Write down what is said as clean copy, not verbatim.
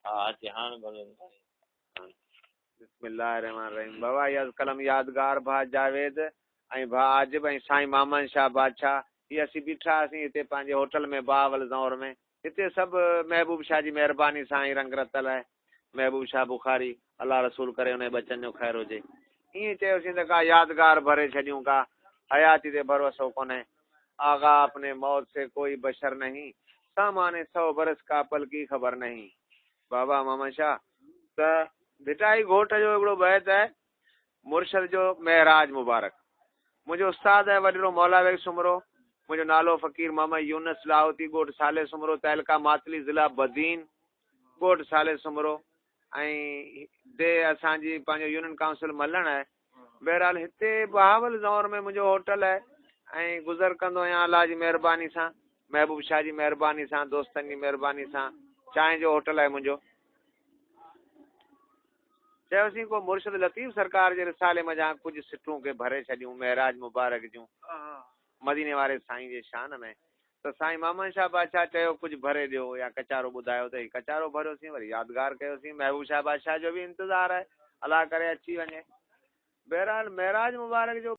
अचे हाणे भले बिस्मिल्लाहिर्रहमानिर्रहीम। बाबा यज कलम यादगार भा जावेद ऐं भा आजिब ऐं साईं मामन शाह बादशाह ये असीं बीठा हुआसीं हिते पंहिंजे होटल में बावल ज़ौर में। हिते सभु महबूब शाह जी महिरबानी सां ई रंग रतल आहे। महबूब शाह बुखारी अल्लाह रसूल करे उन बचन जो ख़ैर हुजे। ईअं चयोसीं त का यादगार भरे छॾियूं, का हयाती ते भरोसो कोन्हे। आगा अपने मौत से कोई बशर नहीं, सामाने 100 बरस का पल की ख़बर नहीं। बाबा मामन शाह त भिटाई घोट जो हिकिड़ो बैत आहे, मुर्शद जो महराज मुबारक। मुंहिंजो उस्ताद आहे वॾिरो मौला बेग सुमरो। मुंहिंजो नालो फ़कीर मोहम्मद यूनुस लाहौती, ॻोठ साले सुमरो, तहलका मातली, ज़िला बदीन, ॻोठ साले सुमरो। ऐं हिते असांजी पंहिंजो यूनियन काउंसिल मलण आहे। बहरहाल हिते बहावल ज़ौर में मुंहिंजो होटल आहे ऐं गुज़र कंदो आहियां अल्लाह जी महिरबानी सां, महबूब शाह जी महिरबानी सां, दोस्तनि जी महिरबानी सां। चांहि जो होटल आहे मुंहिंजो। चयोसीं को मुर्शिद लतीफ़ सरकार जे रिसाले मज़ा कुछ सिटूं के भरे छॾियूं महराज मुबारक जूं मदीने वारे साईं जे शान में। त साईं मामन शाह बादशाह चयो कुछ भरे ॾियो या कचारो ॿुधायो, त कचारो भरियोसीं, वरी यादगार कयोसीं। महबूब शाह बादशाह जो बि इंतज़ारु आहे, अल्लाह करे अची वञे। बहरहाल महराज मुबारक जो